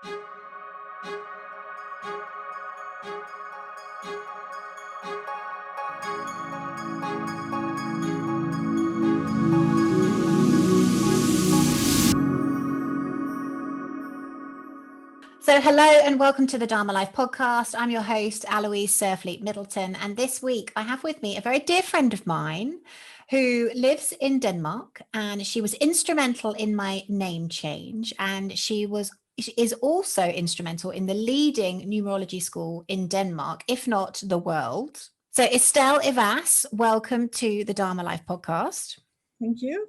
So hello and welcome to the Dharma Life podcast. I'm your host, Aloise.life Middleton. And this week I have with me a very dear friend of mine who lives in Denmark, and she was instrumental in my name change. And she is also instrumental in the leading numerology school in Denmark, if not the world. So Estel Evhass, welcome to the Dharma Life podcast. Thank you.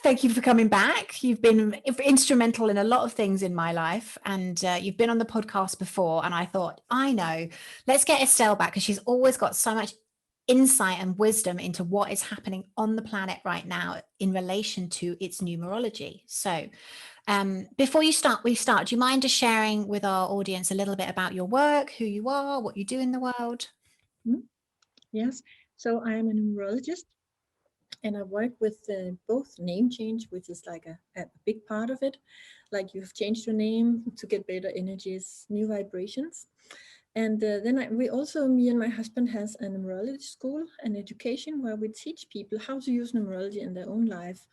Thank you for coming back. You've been instrumental in a lot of things in my life, and you've been on the podcast before. And I thought, let's get Estel back, because she's always got so much insight and wisdom into what is happening on the planet right now in relation to its numerology. So before we start, do you mind just sharing with our audience a little bit about your work, who you are, what you do in the world? Yes, so I am a numerologist, and I work with both name change, which is like a big part of it, like you've changed your name to get better energies, new vibrations. And then me and my husband has a numerology school and education where we teach people how to use numerology in their own life.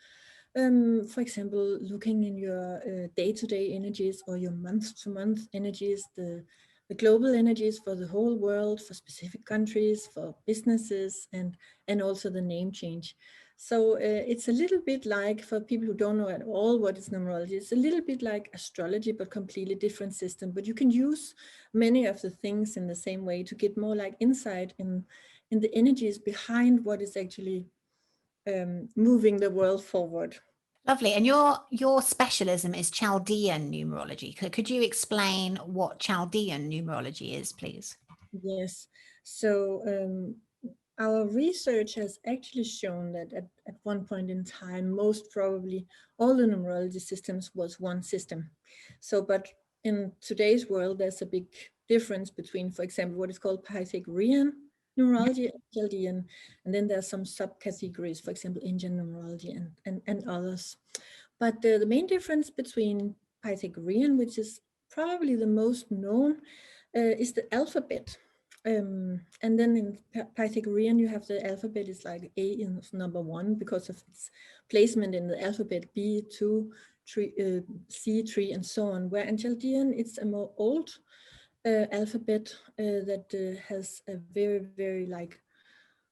For example, looking in your day-to-day energies or your month-to-month energies, the global energies for the whole world, for specific countries, for businesses, and also the name change. So it's a little bit like, for people who don't know at all what is numerology, it's a little bit like astrology, but completely different system. But you can use many of the things in the same way to get more like insight in the energies behind what is actually moving the world forward. Lovely. And your specialism is Chaldean numerology. Could you explain what Chaldean numerology is, please? Yes. So our research has actually shown that at one point in time, most probably all the numerology systems was one system. So, but in today's world, there's a big difference between, for example, what is called Pythagorean numerology and Chaldean, and then there's some subcategories, for example, Indian numerology and others. But the main difference between Pythagorean, which is probably the most known, is the alphabet. And then in Pythagorean, you have the alphabet is like A is number 1 because of its placement in the alphabet, B 2, 3, C 3, and so on. Where in Chaldean, it's a more old alphabet that has a very, very like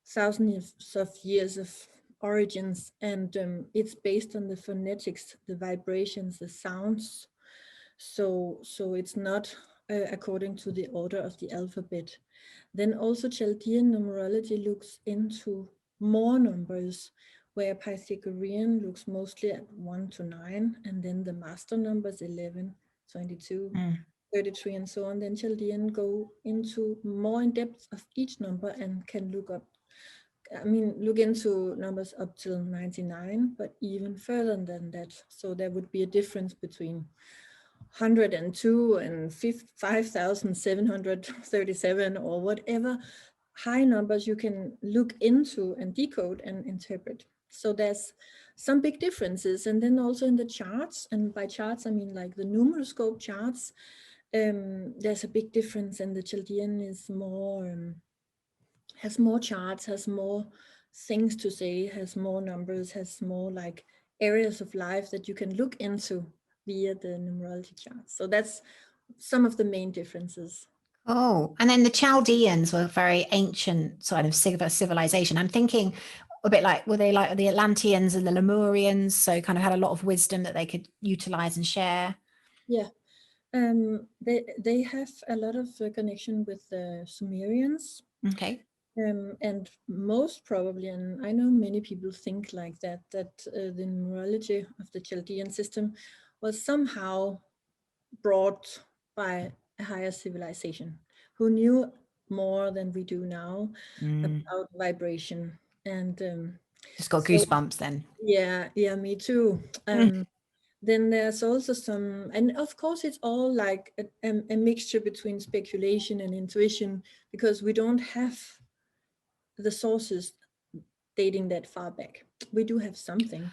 thousands of years of origins, and it's based on the phonetics, the vibrations, the sounds. So it's not according to the order of the alphabet. Then also Chaldean numerology looks into more numbers, where Pythagorean looks mostly at 1 to 9, and then the master numbers 11, 22, 33, and so on. Then Chaldean go into more in depth of each number and can look into numbers up till 99, but even further than that. So there would be a difference between 102 and 5,737 or whatever high numbers you can look into and decode and interpret. So there's some big differences. And then also in the charts, and by charts I mean like the numeroscope charts, there's a big difference, and the Chaldean is more has more charts, has more things to say, has more numbers, has more like areas of life that you can look into via the numerology charts. So that's some of the main differences. Oh, and then the Chaldeans were a very ancient sort of civilization. I'm thinking a bit like, were they like the Atlanteans and the Lemurians? So kind of had a lot of wisdom that they could utilize and share. Yeah. They have a lot of connection with the Sumerians. Okay. And most probably, and I know many people think like that the numerology of the Chaldean system was somehow brought by a higher civilization who knew more than we do now about vibration. And Just got goosebumps then. Yeah, me too. Then there's also some, and of course it's all like a mixture between speculation and intuition, because we don't have the sources dating that far back. We do have something.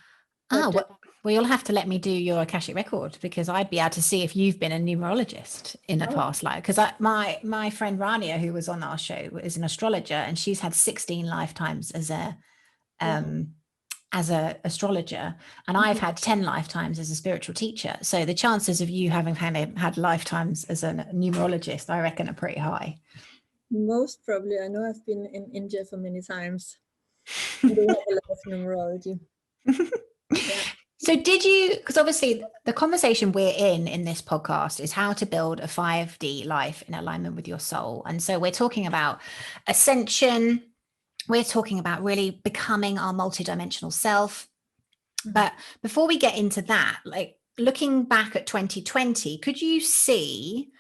Oh, But well, you'll have to let me do your Akashic record, because I'd be able to see if you've been a numerologist in a oh, past life. Because my friend Rania, who was on our show, is an astrologer, and she's had 16 lifetimes wow. um, as a astrologer, and I've Mhm. had 10 lifetimes as a spiritual teacher. So the chances of you having had lifetimes as a numerologist, I reckon, are pretty high. Most probably. I know I've been in India for many times. They have a lot of numerology. Yeah. So did you, because obviously the conversation we're in this podcast is how to build a 5D life in alignment with your soul. And so we're talking about ascension, we're talking about really becoming our multidimensional self. Mhm. But before we get into that, like looking back at 2020, could you see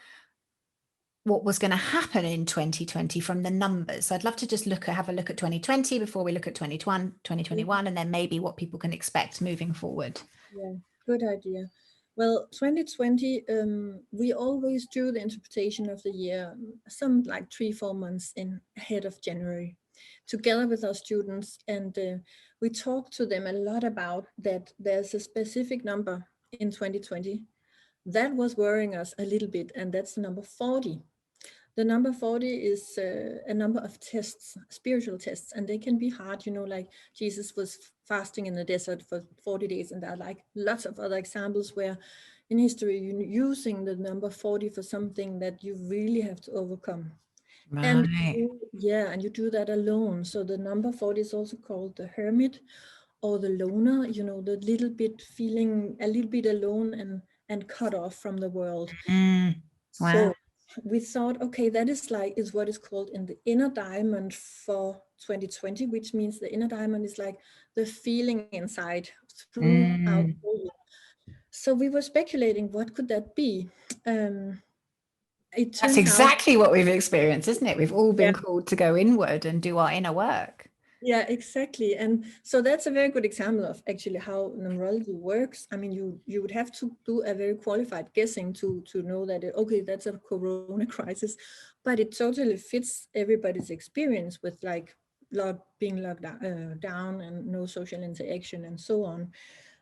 what was going to happen in 2020 from the numbers? So I'd love to just have a look at 2020 before we look at 2021, and then maybe what people can expect moving forward. Yeah, good idea. Well, 2020, we always do the interpretation of the year some like 3-4 months in ahead of January, together with our students, and we talk to them a lot about that. There's a specific number in 2020 that was worrying us a little bit, and that's the number 40. The number 40 is a number of tests, spiritual tests, and they can be hard. Like Jesus was fasting in the desert for 40 days, and there are like lots of other examples where in history you're using the number 40 for something that you really have to overcome. And Right. yeah, and you do that alone. So the number 40 is also called the hermit or the loner, the little bit feeling a little bit alone and cut off from the world. Wow. So we thought, okay, that is what is called in the inner diamond for 2020, which means the inner diamond is like the feeling inside throughout the Mm. whole year. So we were speculating, what could that be? It That's turns out, exactly what we've experienced, isn't it? We've all yeah, been called to go inward and do our inner work. yeah, exactly. And so that's a very good example of actually how numerology works. I mean, you would have to do a very qualified guessing to know that, okay, that's a corona crisis, but it totally fits everybody's experience with like being locked down and no social interaction and so on.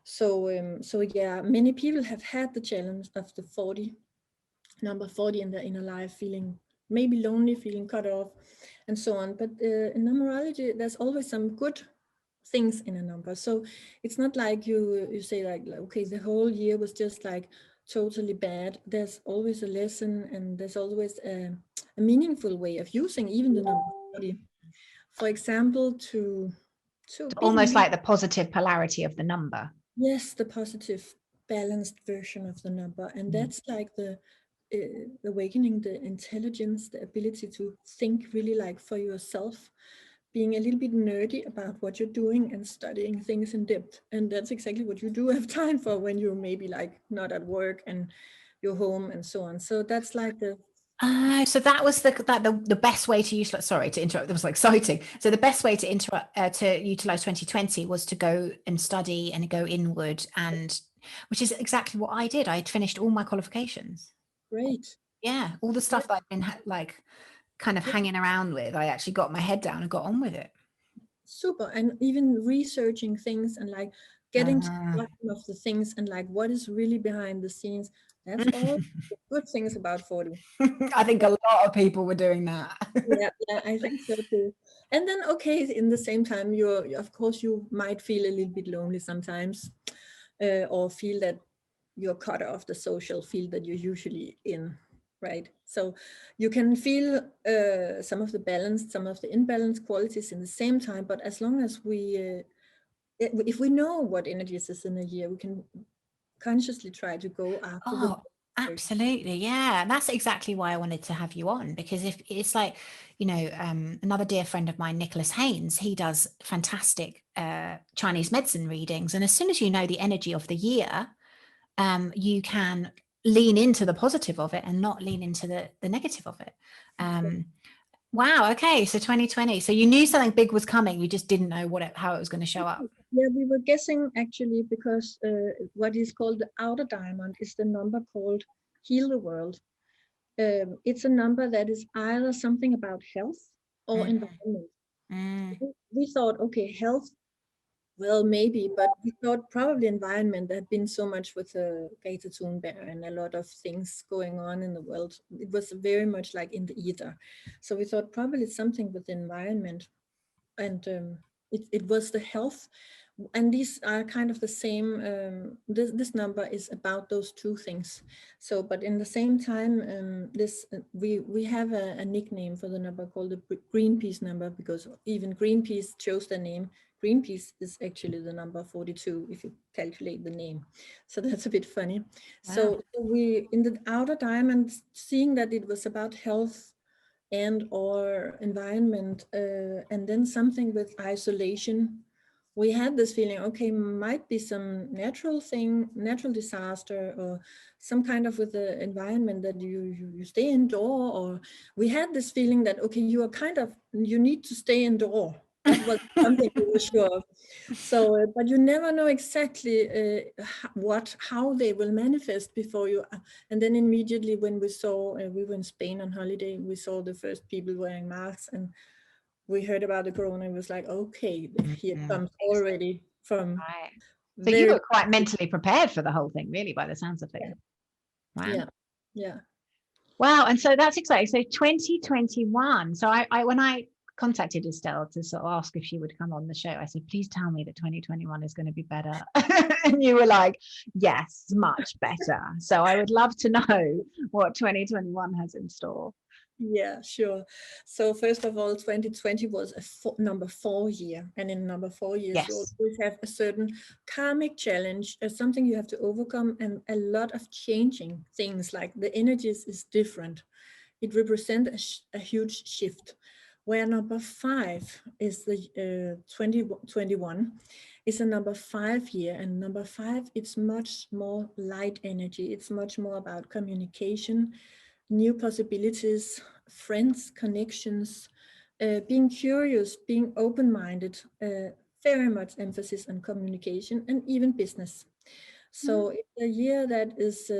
So yeah, many people have had the challenge of the 40 number 40 in their inner life, feeling maybe lonely, feeling cut off, and so on. But in numerology, there's always some good things in a number. So it's not like you say like, okay, the whole year was just like totally bad. There's always a lesson, and there's always a meaningful way of using even the number 40. For example, to be Almost like the positive polarity of the number. yes, the positive balanced version of the number, and Mm. that's like the awakening the intelligence, the ability to think really like for yourself, being a little bit nerdy about what you're doing and studying things in depth. And that's exactly what you do have time for when you're maybe like not at work and you're home and so on. So that's like the So that was the best way to use. Sorry to interrupt. That was like exciting. So the best way to interrupt to utilize 2020 was to go and study and go inward, and which is exactly what I did. I finished all my qualifications. great. Yeah, all the Yeah, stuff that I've been like kind of yeah, hanging around with, I actually got my head down and got on with it. super. And even researching things and like getting to the Uh, bottom of the things and like what is really behind the scenes. That's all the good things about 40. I think a lot of people were doing that. Yeah, yeah, I think so too. And then, okay, in the same time, of course, you might feel a little bit lonely sometimes, or feel that you're cut off the social field that you're usually in, right? So you can feel some of the balance, some of the imbalanced qualities in the same time. But as long as if we know what energies is in a year, we can consciously try to go after the. Oh, absolutely. Yeah. And that's exactly why I wanted to have you on, because if it's like, another dear friend of mine, Nicholas Haynes, he does fantastic Chinese medicine readings. And as soon as you know the energy of the year, you can lean into the positive of it and not lean into the negative of it. Um, wow. Okay. So 2020. So you knew something big was coming. You just didn't know how it was going to show up. Yeah, we were guessing actually because what is called the outer diamond is the number called Heal the World. It's a number that is either something about health or Mm, environment. mm, We thought, okay, health, Well, maybe, but we thought probably environment. There had been so much with the Greta Thunberg and a lot of things going on in the world. It was very much like in the ether. So we thought probably it's something with the environment. And it was the health. And these are kind of the same. This number is about those two things. So, but in the same time, we have a nickname for the number called the Greenpeace number, because even Greenpeace chose the name. Greenpeace is actually the number 42 if you calculate the name. So that's a bit funny. Wow. So we, in the outer diamond, seeing that it was about health and or environment, and then something with isolation, we had this feeling, okay, might be some natural thing, natural disaster, or some kind of with the environment that you stay indoor, or we had this feeling that, okay, you are kind of, you need to stay indoor. That was something we were sure of. So, but you never know exactly how they will manifest before you. And then immediately when we saw, we were in Spain on holiday, we saw the first people wearing masks, and we heard about the corona. It was like, okay, here it comes already from Right. So you very. were quite mentally prepared for the whole thing, really, by the sounds of things. Wow. Yeah, yeah. Wow. And so that's exciting. So 2021. So I when I contacted Estel to sort of ask if she would come on the show, I said, please tell me that 2021 is going to be better. And you were like, yes, much better. So I would love to know what 2021 has in store. Yeah, sure. So first of all, 2020 was a number 4 year, and in number 4 years, you Yes. always have a certain karmic challenge, something you have to overcome, and a lot of changing things. Like the energies is different. It represents a huge shift. Where number 5 is the 2021 is a number 5 year, and number 5, it's much more light energy. It's much more about communication, new possibilities, friends, connections, being curious, being open-minded, very much emphasis on communication and even business. So it's a year that is,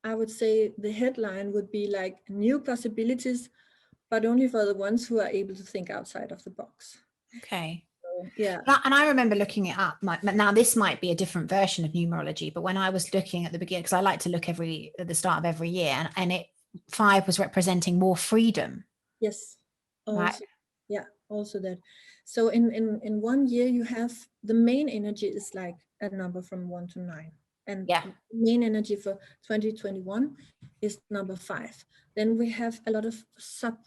I would say the headline would be like new possibilities, but only for the ones who are able to think outside of the box. Okay. So, yeah. And I remember looking it up. Now, this might be a different version of numerology, but when I was looking at the beginning, because I like to look at the start of every year, and it 5 was representing more freedom. Yes. Right. Also, yeah, also that. So in 1 year, you have the main energy is like a number from 1 to 9. And Yeah. main energy for 2021 is number 5. Then we have a lot of sub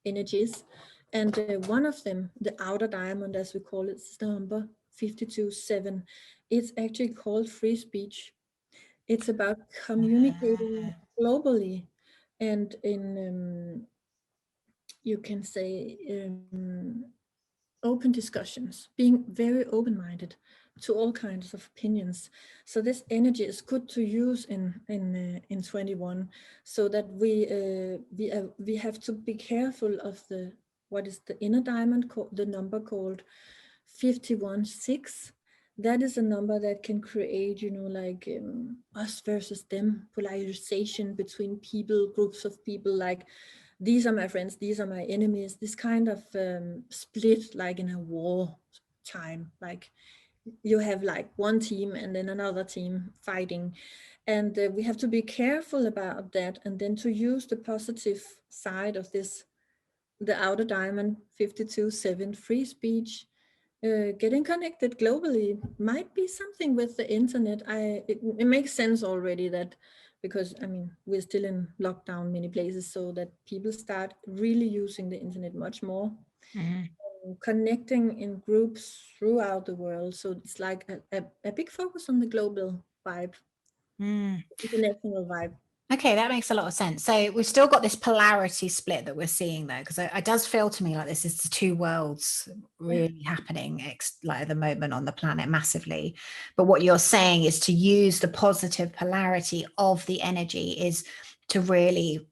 energies. And one of them, the outer diamond, as we call it, is number 52-7. It's actually called free speech. It's about communicating globally and in you can say open discussions, being very open-minded to all kinds of opinions. So this energy is good to use in 21, so that we have to be careful of the what is the inner diamond called, the number called 51-6. That is a number that can create, like us versus them, polarization between people, groups of people, like these are my friends, these are my enemies, this kind of split, like in a war time, like you have like one team and then another team fighting. And we have to be careful about that, and then to use the positive side of this, the outer diamond 52-7, free speech, getting connected globally, might be something with the internet. It makes sense already that, because I mean we're still in lockdown many places, so that people start really using the internet much more, connecting in groups throughout the world. So it's like a big focus on the global vibe, international vibe. Okay, that makes a lot of sense. So we've still got this polarity split that we're seeing, though, because it does feel to me like this is the two worlds really happening like at the moment on the planet massively. But what you're saying is to use the positive polarity of the energy is to really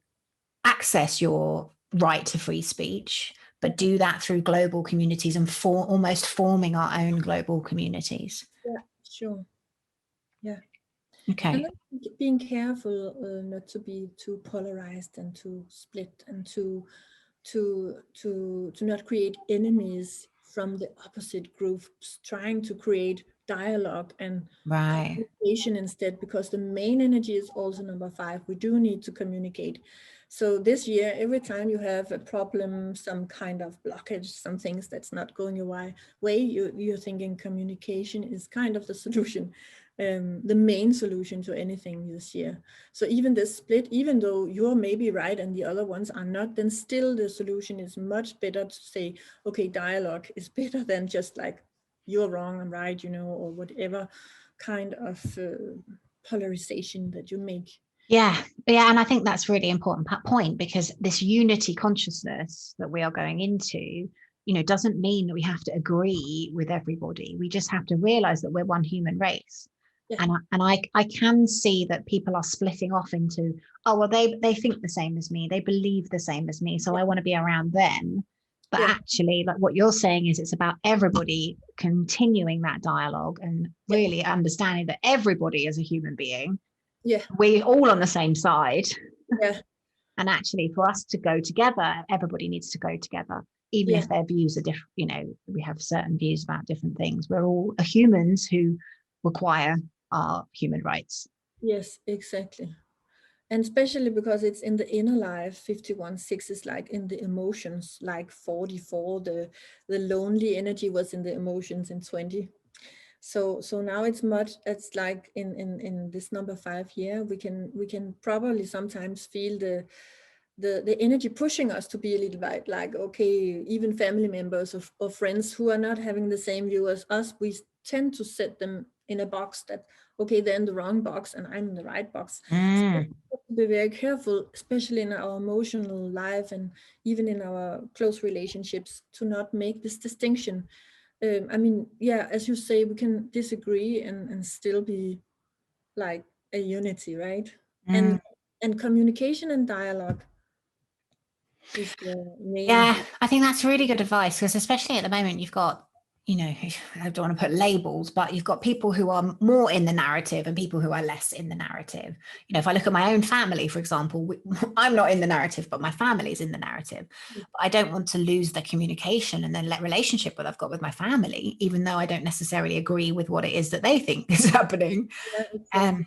access your right to free speech, but do that through global communities and almost forming our own global communities. Yeah, sure. Yeah. Okay. And then being careful not to be too polarized and to split, and to not create enemies from the opposite groups, trying to create dialogue and Right. communication instead, because the main energy is also number 5. We do need to communicate. So this year, every time you have a problem, some kind of blockage, some things that's not going your way, you're thinking communication is kind of the solution, the main solution to anything this year. So even this split, even though you're maybe right and the other ones are not, then still the solution is much better to say, okay, dialogue is better than just like, you're wrong, I'm right, or whatever kind of polarization that you make. Yeah. And I think that's really important point, because this unity consciousness that we are going into, doesn't mean that we have to agree with everybody. We just have to realize that we're one human race. Yeah. And I can see that people are splitting off into, oh, well, they think the same as me, they believe the same as me, so I want to be around them. But actually, like what you're saying is, it's about everybody continuing that dialogue and really understanding that everybody is a human being. We're all on the same side. And actually, for us to go together, everybody needs to go together, even if their views are different. We have certain views about different things. We're all humans who require our human rights. Yes, exactly. And especially because it's in the inner life, 51/6 is like in the emotions, like 44, the lonely energy was in the emotions in 20. So now it's like in this number 5 here, we can probably sometimes feel the energy pushing us to be a little bit like, okay, even family members or friends who are not having the same view as us, we tend to set them in a box that, okay, they're in the wrong box and I'm in the right box. So we have to be very careful, especially in our emotional life and even in our close relationships, to not make this distinction. I mean, as you say, we can disagree and still be like a unity, right? And communication and dialogue is the main. I think that's really good advice, because especially at the moment, you've got, I don't want to put labels, but you've got people who are more in the narrative and people who are less in the narrative. If I look at my own family, for example, I'm not in the narrative, but my family's in the narrative. But I don't want to lose the communication and the relationship that I've got with my family, even though I don't necessarily agree with what it is that they think is happening. Exactly.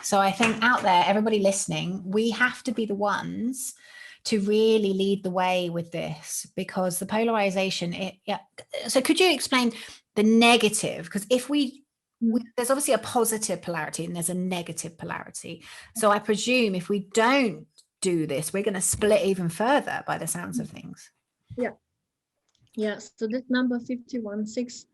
So I think out there, everybody listening, we have to be the ones to really lead the way with this, because the polarization, So could you explain the negative? Because if there's obviously a positive polarity and there's a negative polarity. So I presume if we don't do this, we're going to split even further by the sounds of things. Yeah. So this number 51/6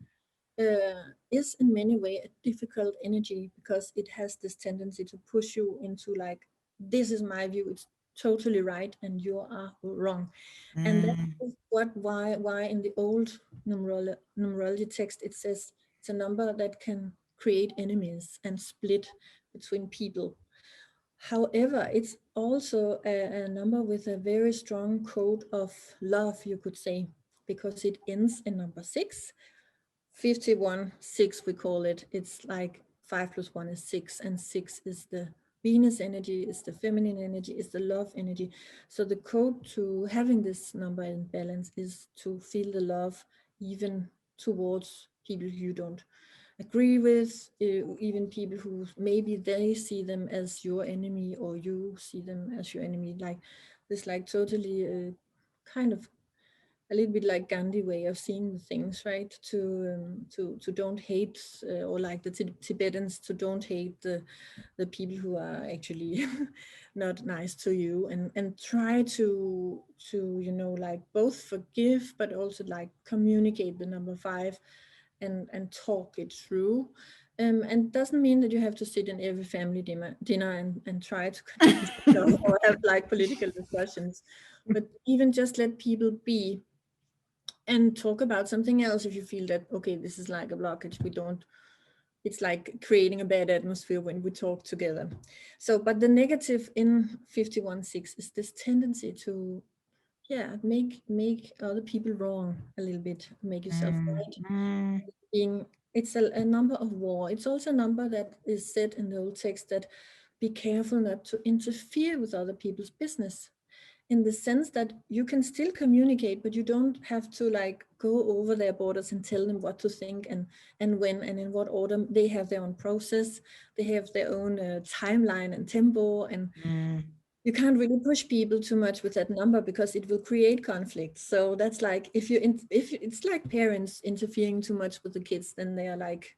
is in many ways a difficult energy, because it has this tendency to push you into like, this is my view, it's totally right and you are wrong. And that is why in the old numerology text it says it's a number that can create enemies and split between people. However, it's also a number with a very strong code of love, you could say, because it ends in number 6. 51/6 we call it. It's like 5 + 1 is 6, and 6 is the Venus energy, is the feminine energy, is the love energy. So the code to having this number in balance is to feel the love even towards people you don't agree with, even people who maybe they see them as your enemy or you see them as your enemy. Like this, like totally kind of a little bit like Gandhi way of seeing things, right? To don't hate, or like the Tibetans, to don't hate the people who are actually not nice to you, and try to like both forgive but also like communicate the number 5 and talk it through. And doesn't mean that you have to sit in every family dinner and try to convince them or have like political discussions, but even just let people be and talk about something else if you feel that, okay, this is like a blockage. It's like creating a bad atmosphere when we talk together. So, but the negative in 51/6 is this tendency to, make other people wrong a little bit, make yourself right. It's a number of war. It's also a number that is said in the old text that be careful not to interfere with other people's business. in the sense that you can still communicate, but you don't have to like go over their borders and tell them what to think and when and in what order. They have their own process, they have their own timeline and tempo, and you can't really push people too much with that number because it will create conflict. So that's like if it's like parents interfering too much with the kids, then they are like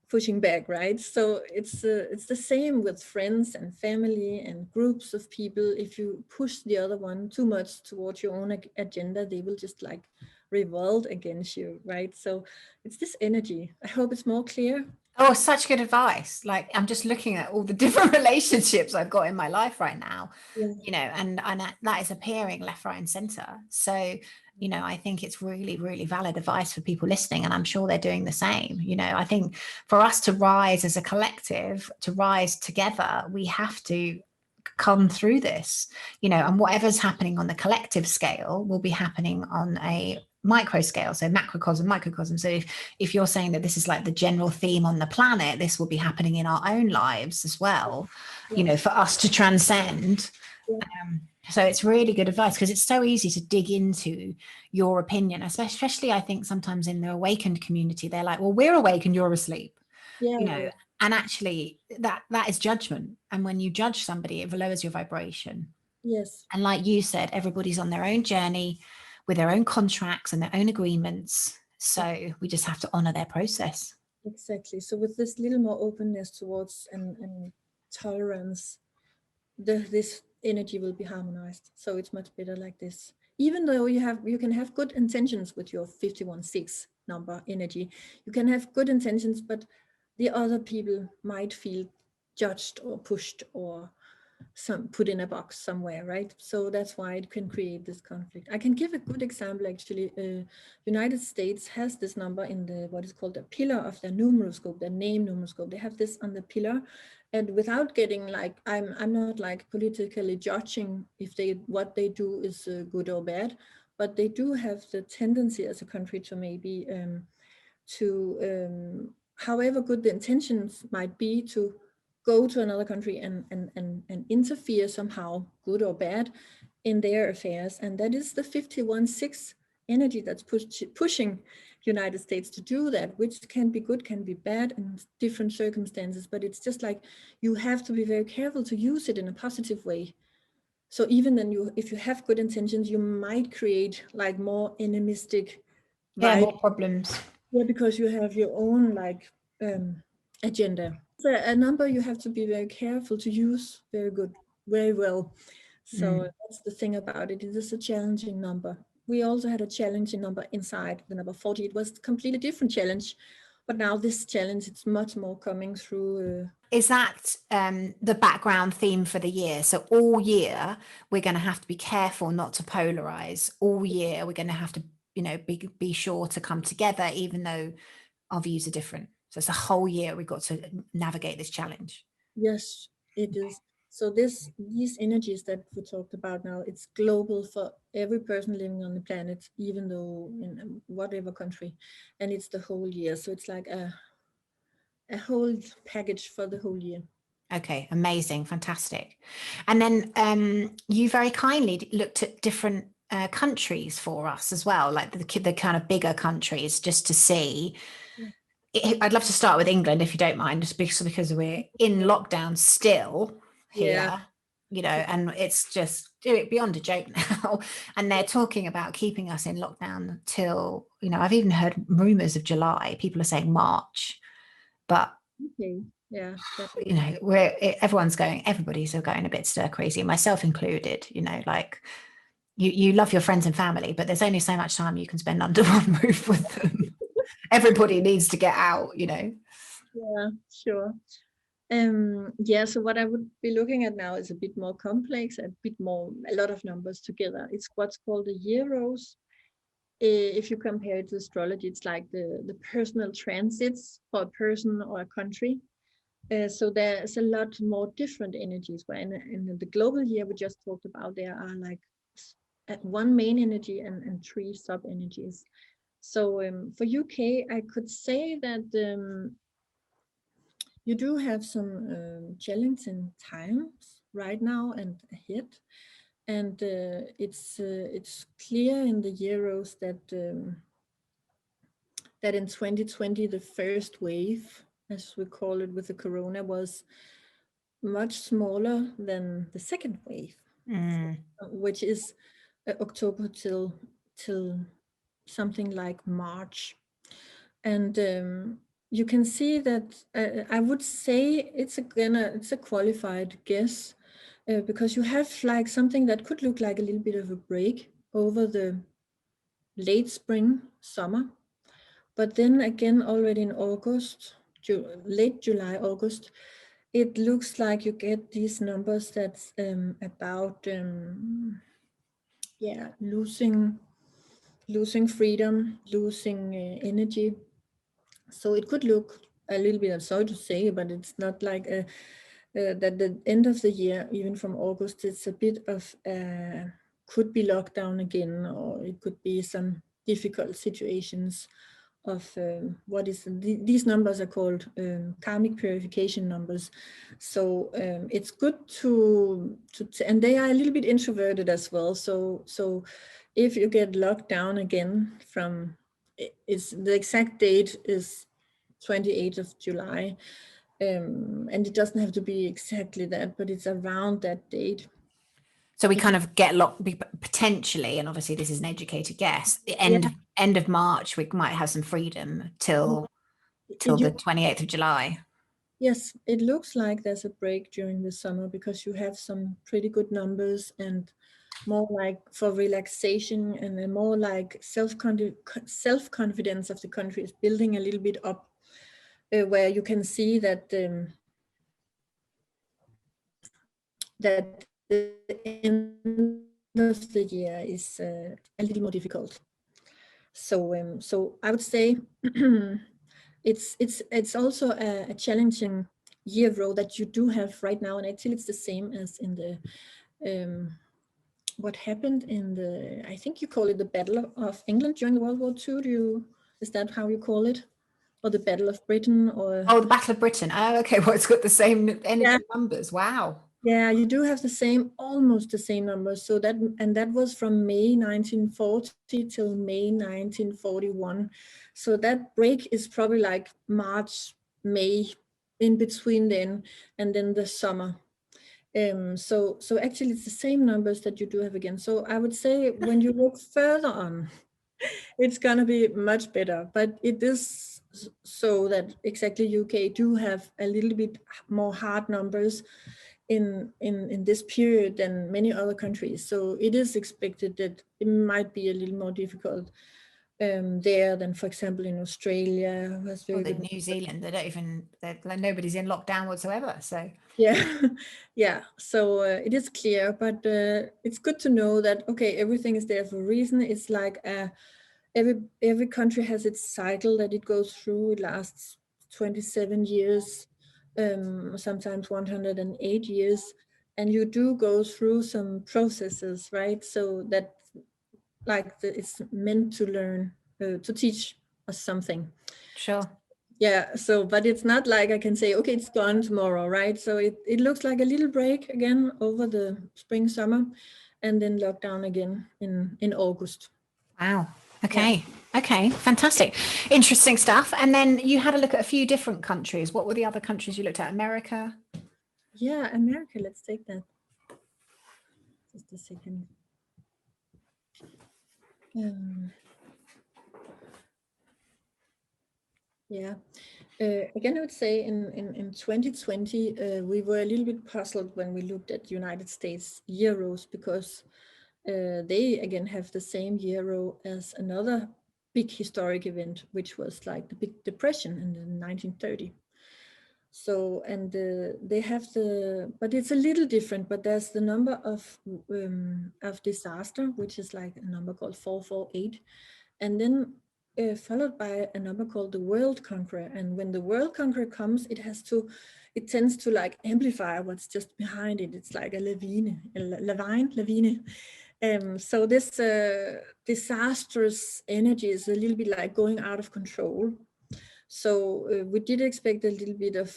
pushing back, right? So it's the same with friends and family and groups of people. If you push the other one too much towards your own agenda, they will just like revolt against you, right? So it's this energy. I hope it's more clear. Oh, such good advice. Like, I'm just looking at all the different relationships I've got in my life right now, Yeah. and that is appearing left, right, and center. So, I think it's really, really valid advice for people listening, and I'm sure they're doing the same. I think for us to rise as a collective, to rise together, we have to come through this, and whatever's happening on the collective scale will be happening on a micro scale, so macrocosm, microcosm. So if you're saying that this is like the general theme on the planet, this will be happening in our own lives as well, for us to transcend. So it's really good advice, because it's so easy to dig into your opinion, especially I think sometimes in the awakened community, they're like, well, we're awake and you're asleep, Yeah. and actually that is judgment. And when you judge somebody, it lowers your vibration. Yes. And like you said, everybody's on their own journey with their own contracts and their own agreements. So we just have to honor their process. Exactly. So with this little more openness towards and tolerance, this energy will be harmonized. So it's much better like this. Even though you can have good intentions with your 516 number energy, you can have good intentions, but the other people might feel judged or pushed or some put in a box somewhere, right? So that's why it can create this conflict. I can give a good example actually. United States has this number in the what is called a pillar of their numeroscope, their name numeroscope. They have this on the pillar, and without getting like I'm not like politically judging if they what they do is good or bad, but they do have the tendency as a country to maybe however good the intentions might be, to go to another country and interfere somehow, good or bad, in their affairs. And that is the 516 energy that's pushing United States to do that, which can be good, can be bad in different circumstances. But it's just like you have to be very careful to use it in a positive way. So even then, if you have good intentions, you might create like more animistic Yeah, vibe. more problems. Yeah, because you have your own like agenda. So a number you have to be very careful to use very well. So that's the thing about it. It is a challenging number. We also had a challenging number inside the number 40. It was a completely different challenge. But now this challenge, it's much more coming through. Is that the background theme for the year? So all year, we're going to have to be careful not to polarize. All year, we're going to have to, be sure to come together, even though our views are different. So it's a whole year we've got to navigate this challenge. Yes, it is. So these energies that we talked about now, it's global for every person living on the planet, even though in whatever country, and it's the whole year. So it's like a whole package for the whole year. Okay, amazing, fantastic. And then you very kindly looked at different countries for us as well, like the kind of bigger countries, just to see. I'd love to start with England, if you don't mind, just because we're in lockdown still Yeah. here, and it's just beyond a joke now. And they're talking about keeping us in lockdown till, I've even heard rumors of July. People are saying March, but Okay. Yeah. everybody's going a bit stir crazy, myself included. Like you love your friends and family, but there's only so much time you can spend under one roof with them. Everybody needs to get out. Yeah, sure. Yeah, so what I would be looking at now is a bit more complex, a lot of numbers together. It's what's called the euros. If you compare it to astrology, it's like the personal transits for a person or a country. So there's a lot more different energies. Where in the global year we just talked about, there are like one main energy and three sub energies. So for UK, I could say that you do have some challenging times right now and ahead. And it's clear in the euros that in 2020 the first wave, as we call it with the corona, was much smaller than the second wave, which is October till something like March. And you can see that I would say it's a qualified guess, because you have like something that could look like a little bit of a break over the late spring, summer. But then again, already in August, late July, August, it looks like you get these numbers that's about losing freedom, losing energy. So it could look a little bit, I'm sorry to say, but it's not like that the end of the year, even from August, it's a bit of could be lockdown again, or it could be some difficult situations of these numbers are called karmic purification numbers. So it's good to and they are a little bit introverted as well. So if you get locked down again from, it's the exact date is 28th of July, and it doesn't have to be exactly that, but it's around that date. So we kind of get locked potentially, and obviously this is an educated guess. The end of March, we might have some freedom till the 28th of July. Yes, it looks like there's a break during the summer because you have some pretty good numbers and more like for relaxation, and then more like self-confidence of the country is building a little bit up, where you can see that that the end of the year is a little more difficult. So I would say it's also a challenging year row that you do have right now, and actually it's the same as in the what happened in the, I think you call it the Battle of England during World War II. Is that how you call it? Or the Battle of Britain? Or the Battle of Britain. Oh, okay. Well, it's got the same energy numbers. Wow. Yeah, you do have almost the same numbers. So that was from May 1940 till May 1941. So that break is probably like March, May, in between then, and then the summer. So actually it's the same numbers that you do have again. So I would say when you look further on, it's gonna be much better. But it is so that exactly UK do have a little bit more hard numbers in this period than many other countries. So it is expected that it might be a little more difficult there than, for example, in Australia. New Zealand, nobody's in lockdown whatsoever. So yeah. So it is clear, but it's good to know that okay, everything is there for a reason. It's like every country has its cycle that it goes through. It lasts 27 years. Sometimes 108 years, and you do go through some processes, right? So that it's meant to learn, to teach us something. Sure. Yeah, so but it's not like I can say, okay, it's gone tomorrow, right? So it looks like a little break again over the spring, summer, and then lockdown again in August. Wow. Okay. Yeah. Okay. Fantastic. Interesting stuff. And then you had a look at a few different countries. What were the other countries you looked at? America? Yeah, America. Let's take that. Just a second. Yeah. Again, I would say in 2020, we were a little bit puzzled when we looked at United States euros, because they again have the same euro as another big historic event, which was like the Big Depression in the 1930. So, and they have but it's a little different, but there's the number of disaster, which is like a number called 448. And then followed by a number called the World Conqueror. And when the World Conqueror comes, it tends to like amplify what's just behind it. It's like a lavine. So this disastrous energy is a little bit like going out of control. So we did expect a little bit of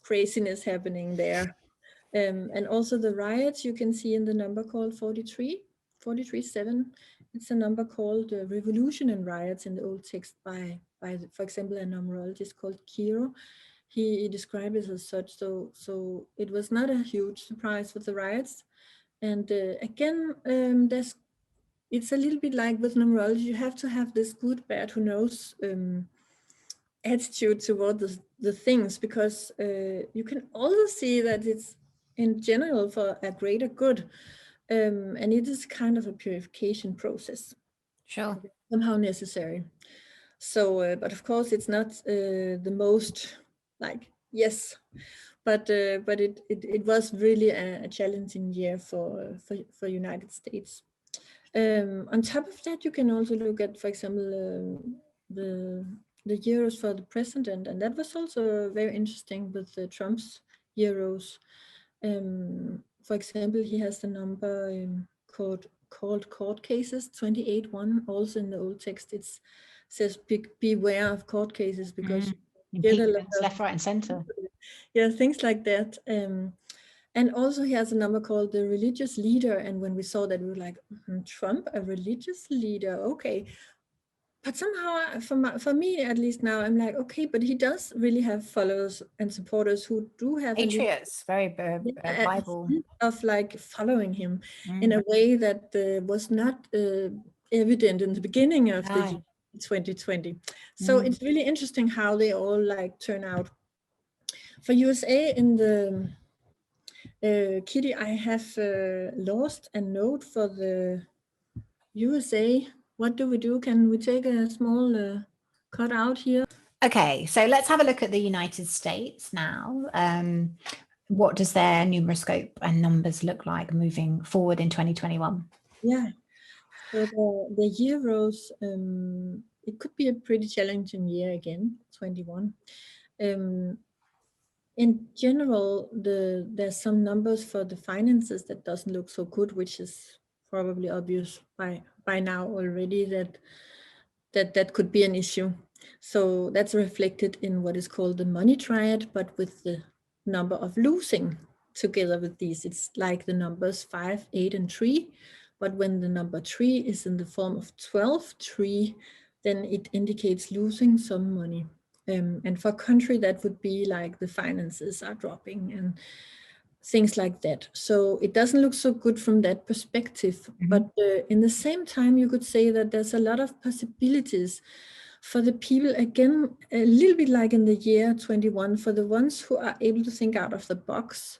craziness happening there. And also the riots you can see in the number called 43, 7. It's a number called revolution and riots in the old text by for example, a numerologist called Kiro. He described it as such. So it was not a huge surprise with the riots. And again, it's a little bit like with numerology. You have to have this good, bad, who knows attitude toward the things, because you can also see that it's in general for a greater good, and it is kind of a purification process. Sure. Somehow necessary. So, but of course, it's not the most like yes, but it was really a challenging year for United States. On top of that, you can also look at, for example, the years for the president, and that was also very interesting with Trump's years. For example, he has the number called court cases 28-1. Also in the old text, it says beware of court cases, because you get a lot of left, right, and center. Yeah, things like that. And also he has a number called the religious leader. And when we saw that, we were like, Trump, a religious leader, okay. But somehow, for me at least now, I'm like, okay, but he does really have followers and supporters who do have Patriots, very Bible of like following him in a way that was not evident in the beginning of the year 2020. So it's really interesting how they all like turn out. For USA in the Kitty, I have lost a note for the USA. What do we do? Can we take a small cut out here? Okay, so let's have a look at the United States now. What does their numeroscope and numbers look like moving forward in 2021? Yeah, so the euros, it could be a pretty challenging year again, 21. In general, there's some numbers for the finances that doesn't look so good, which is probably obvious by now already that could be an issue. So that's reflected in what is called the money triad, but with the number of losing together with these. It's like the numbers 5, 8, and 3. But when the number 3 is in the form of 12, 3, then it indicates losing some money. And for a country, that would be like the finances are dropping and things like that. So it doesn't look so good from that perspective. But in the same time, you could say that there's a lot of possibilities for the people, again, a little bit like in the year 21, for the ones who are able to think out of the box.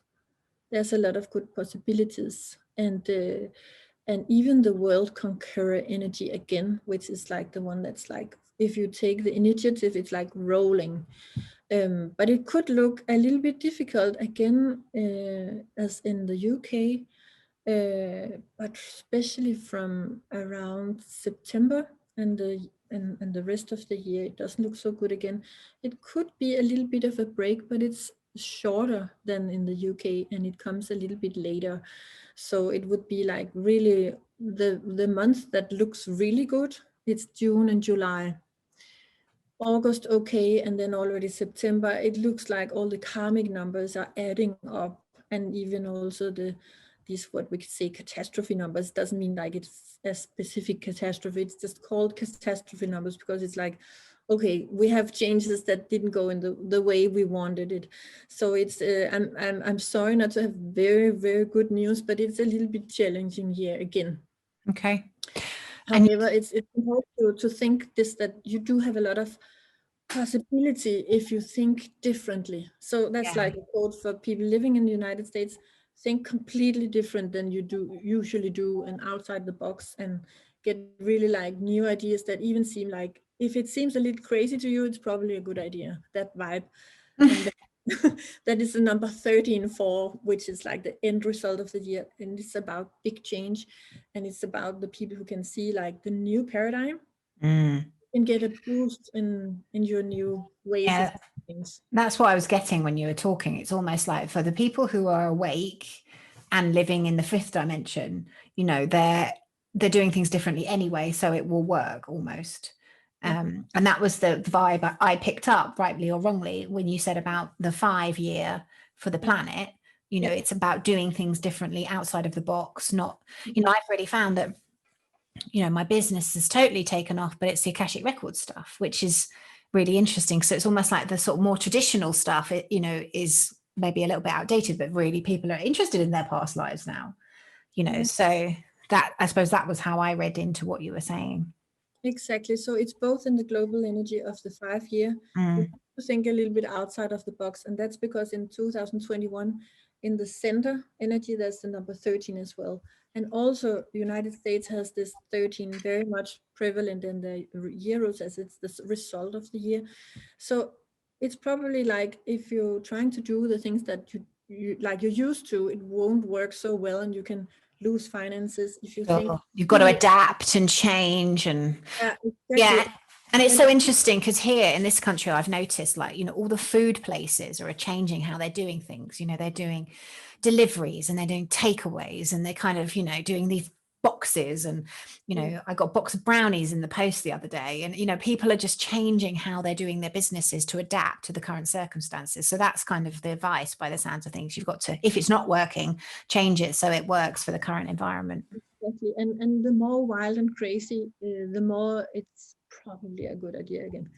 There's a lot of good possibilities. And even the world conqueror energy again, which is like the one that's like, if you take the initiative, it's like rolling. But it could look a little bit difficult again, as in the UK, but especially from around September and the rest of the year, it doesn't look so good again. It could be a little bit of a break, but it's shorter than in the UK, and it comes a little bit later. So it would be like really the month that looks really good. It's June and July. August, okay, and then already September, it looks like all the karmic numbers are adding up, and even also these, what we could say, catastrophe numbers. Doesn't mean like it's a specific catastrophe, it's just called catastrophe numbers because it's like, okay, we have changes that didn't go in the way we wanted it. So it's I'm sorry not to have very, very good news, but it's a little bit challenging year again. Okay. However, it's important to think this, that you do have a lot of possibility if you think differently. So that's like a quote for people living in the United States: think completely different than you usually do, and outside the box, and get really like new ideas that even seem like, if it seems a little crazy to you, it's probably a good idea, that vibe. And that is the number 13-4, which is like the end result of the year. And it's about big change. And it's about the people who can see like the new paradigm and get a boost in your new ways of things. That's what I was getting when you were talking. It's almost like for the people who are awake and living in the fifth dimension, you know, they're doing things differently anyway, so it will work almost. And that was the vibe I picked up, rightly or wrongly, when you said about the 5 year for the planet. You know, it's about doing things differently outside of the box, not, you know, I've really found that, you know, my business has totally taken off, but it's the Akashic Record stuff, which is really interesting. So it's almost like the sort of more traditional stuff, it, you know, is maybe a little bit outdated, but really people are interested in their past lives now, you know. So that, I suppose that was how I read into what you were saying. Exactly. So it's both in the global energy of the 5 year. We have to think a little bit outside of the box. And that's because in 2021, in the center energy, there's the number 13 as well. And also the United States has this 13 very much prevalent in the euros, as it's the result of the year. So it's probably like if you're trying to do the things that you like you're used to, it won't work so well, and you can lose finances if you think You've got to adapt and change. And exactly. and it's so interesting because here in this country, I've noticed, like, you know, all the food places are changing how they're doing things. You know, they're doing deliveries and they're doing takeaways, and they're kind of, you know, doing these boxes. And, you know, I got a box of brownies in the post the other day, and, you know, people are just changing how they're doing their businesses to adapt to the current circumstances. So that's kind of the advice, by the sounds of things. You've got to, if it's not working, change it so it works for the current environment. Exactly. And the more wild and crazy, the more it's probably a good idea again.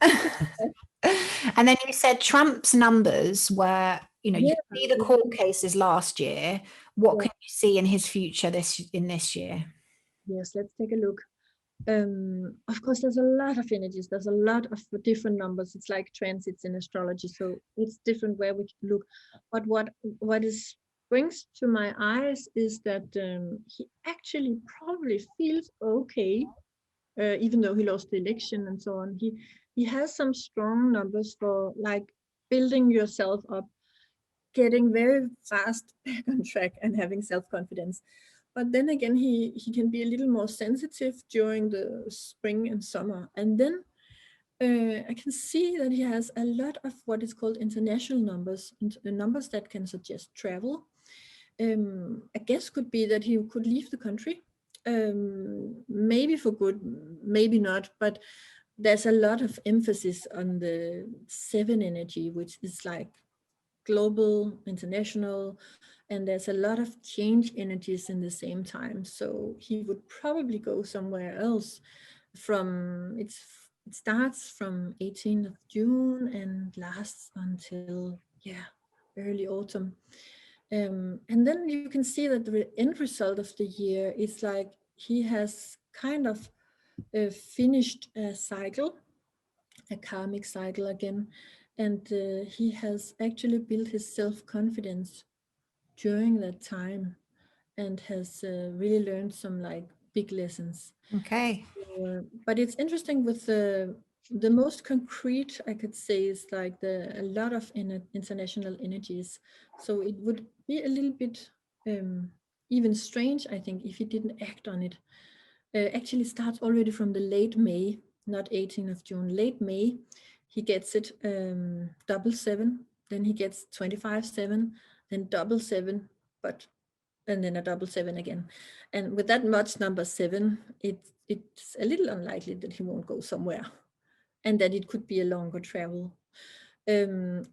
And then you said Trump's numbers were, you know, you see the court cases last year. What can you see in his future this year? Yes, let's take a look. Of course, there's a lot of energies. There's a lot of different numbers. It's like transits in astrology, so it's different where we can look. But what is brings to my eyes is that he actually probably feels okay, even though he lost the election and so on. He has some strong numbers for like building yourself up, getting very fast back on track, and having self-confidence. But then again, he can be a little more sensitive during the spring and summer. And then I can see that he has a lot of what is called international numbers, numbers that can suggest travel. I guess could be that he could leave the country, maybe for good, maybe not. But there's a lot of emphasis on the 7 energy, which is like global, international, and there's a lot of change energies in the same time. So he would probably go somewhere else. It starts from 18th of June and lasts until early autumn. And then you can see that the end result of the year is like he has kind of finished a cycle, a karmic cycle again, and he has actually built his self-confidence during that time, and has really learned some like big lessons. Okay. But it's interesting with the most concrete I could say is like a lot of international energies. So it would be a little bit even strange, I think, if he didn't act on it. Actually starts already from the late May, not 18th of June, late May. He gets it 777, then he gets 25/7, then 777, and then a 777 again. And with that much number 7, it's a little unlikely that he won't go somewhere, and that it could be a longer travel.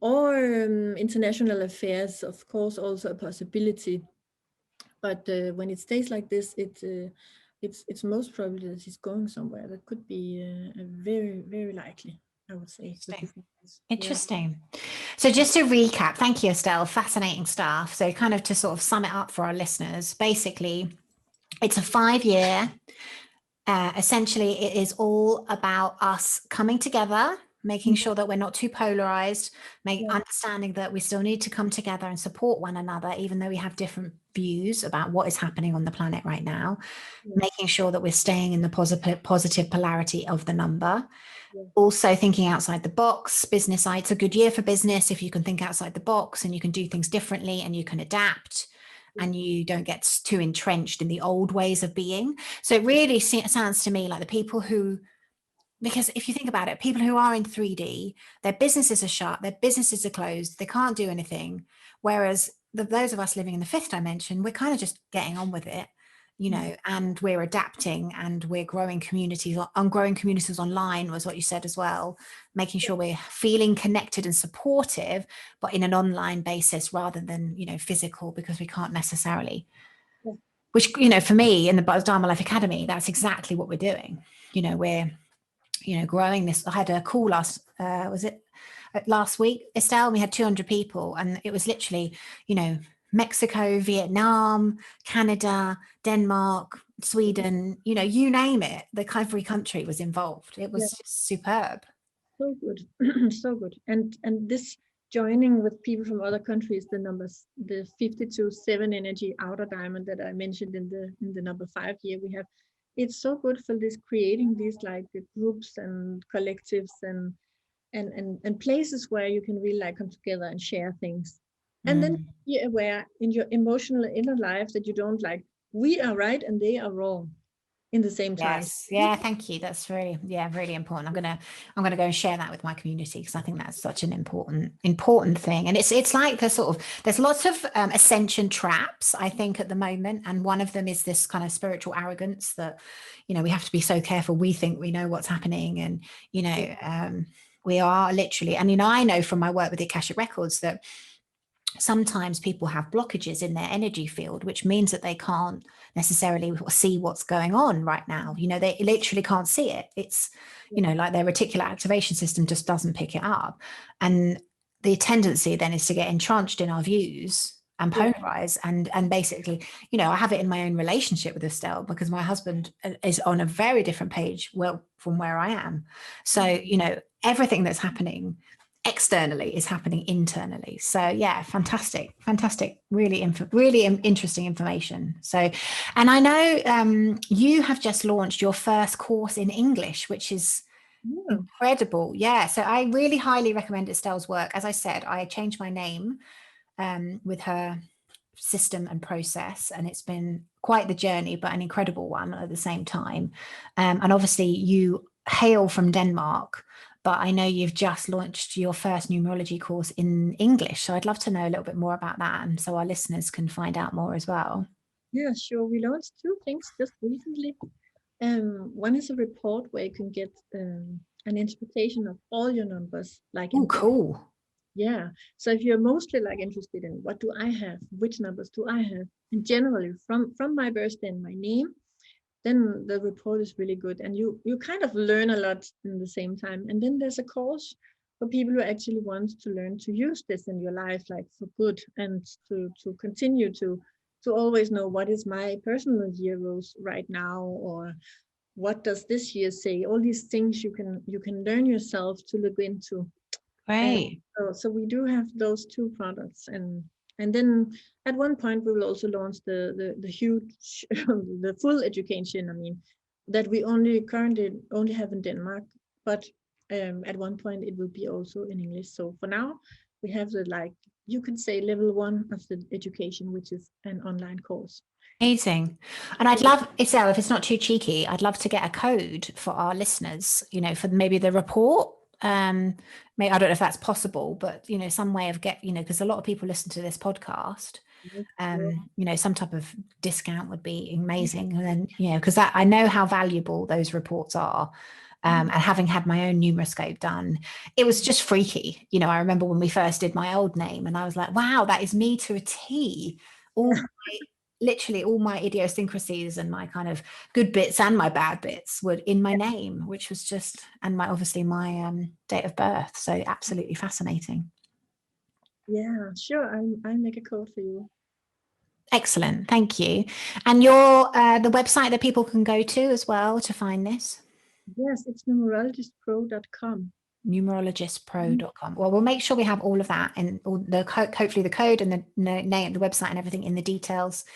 Or international affairs, of course, also a possibility. But when it stays like this, it's most probably that he's going somewhere. That could be a very, very likely, I would say. Interesting. So just to recap, thank you, Estel, fascinating stuff. So kind of to sort of sum it up for our listeners, basically, it's a 5-year. Essentially, it is all about us coming together, making sure that we're not too polarized, understanding that we still need to come together and support one another, even though we have different views about what is happening on the planet right now, making sure that we're staying in the positive polarity of the number. Also thinking outside the box. Business side, it's a good year for business if you can think outside the box and you can do things differently and you can adapt and you don't get too entrenched in the old ways of being. So it really sounds to me like the people who, because if you think about it, people who are in 3D, their businesses are shut, their businesses are closed, they can't do anything. Whereas those of us living in the 5th dimension, we're kind of just getting on with it. you know, and we're adapting and we're growing communities online was what you said as well, making sure we're feeling connected and supportive, but in an online basis rather than, you know, physical, because we can't necessarily, which, you know, for me in the Dharma Life Academy, that's exactly what we're doing. You know, we're, you know, growing this. I had a call last week, Estel, we had 200 people, and it was literally, you know, Mexico, Vietnam, Canada, Denmark, Sweden, you know, you name it, every country was involved. It was superb. So good. So good. And this joining with people from other countries, the numbers, the 52-7 energy outer diamond that I mentioned in the number 5 here we have, it's so good for this, creating these like groups and collectives and places where you can really like come together and share things. And then be aware in your emotional inner life that you don't like, we are right and they are wrong in the same time. Yes. Yeah. Thank you. That's really important. I'm gonna go and share that with my community, because I think that's such an important thing. And it's like there's lots of ascension traps, I think, at the moment, and one of them is this kind of spiritual arrogance that, you know, we have to be so careful. We think we know what's happening, and you know, we are literally. And you know, I know from my work with the Akashic Records that sometimes people have blockages in their energy field, which means that they can't necessarily see what's going on right now. You know, they literally can't see it. It's, you know, like their reticular activation system just doesn't pick it up. And the tendency then is to get entrenched in our views and polarize and basically, you know, I have it in my own relationship with Estelle, because my husband is on a very different page from where I am. So, you know, everything that's happening externally is happening internally. So yeah, fantastic, really interesting information. So, and I know you have just launched your first course in English, which is incredible. Yeah, so I really highly recommend Estelle's work. As I said, I changed my name with her system and process, and it's been quite the journey, but an incredible one at the same time. And obviously you hail from Denmark, but I know you've just launched your first numerology course in English. So I'd love to know a little bit more about that, and so our listeners can find out more as well. Yeah, sure. We launched 2 things just recently. One is a report where you can get an interpretation of all your numbers, like Oh, cool. Yeah. So if you're mostly like interested in what do I have, which numbers do I have, and generally from my birthday and my name, then the report is really good, and you kind of learn a lot in the same time. And then there's a course for people who actually want to learn to use this in your life, like for good, and to continue to always know what is my personal year rose right now, or what does this year say. All these things you can learn yourself to look into. Great. So we do have those 2 products, and then at one point we will also launch the huge the full education. I mean, that we currently only have in Denmark, but at one point it will be also in English. So for now we have the, like, you could say, level 1 of the education, which is an online course. Amazing. And I'd love, Estelle, if it's not too cheeky, I'd love to get a code for our listeners, you know, for maybe the report. Maybe, I don't know if that's possible, but you know, some way of you know, because a lot of people listen to this podcast. You know, some type of discount would be amazing. And then, you know, because I know how valuable those reports are. And having had my own numeroscope done, it was just freaky. You know, I remember when we first did my old name, and I was like, wow, that is me to a T. Literally all my idiosyncrasies and my kind of good bits and my bad bits were in my name, which was just, and obviously my date of birth. So absolutely fascinating. Yeah, sure. I'll make a code for you. Excellent. Thank you. And your the website that people can go to as well to find this? Yes, it's numerologistpro.com. Numerologistpro.com. Well, we'll make sure we have all of that, and all hopefully the code and the name, the website and everything in the details.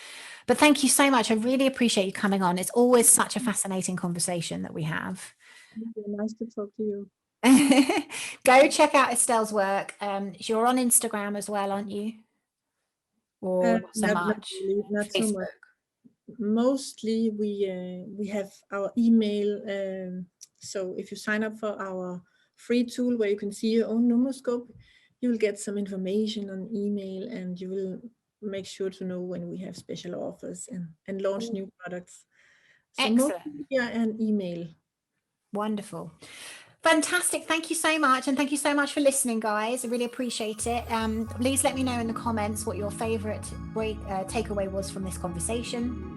But thank you so much. I really appreciate you coming on. It's always such a fascinating conversation that we have. Nice to talk to you. Go check out Estelle's work. You're on Instagram as well, aren't you? Or not so Not much? really, not Facebook. so much. Mostly we have our email. So if you sign up for our free tool where you can see your own numeroscope, you will get some information on email, and you will make sure to know when we have special offers and launch new products. So Excellent. and email. Wonderful. Fantastic. Thank you so much. And thank you so much for listening, guys. I really appreciate it. Please let me know in the comments what your favorite takeaway was from this conversation.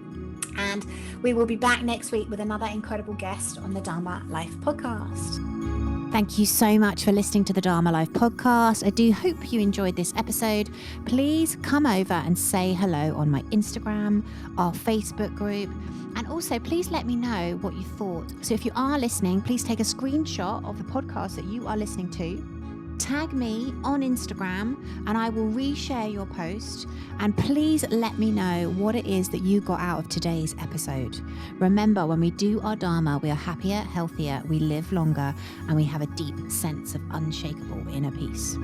And we will be back next week with another incredible guest on the Dharma Life podcast. Thank you so much for listening to the Dharma Life podcast. I do hope you enjoyed this episode. Please come over and say hello on my Instagram, our Facebook group, and also please let me know what you thought. So if you are listening, please take a screenshot of the podcast that you are listening to. Tag me on Instagram and I will reshare your post, and please let me know what it is that you got out of today's episode. Remember, when we do our Dharma, we are happier, healthier, we live longer, and we have a deep sense of unshakable inner peace.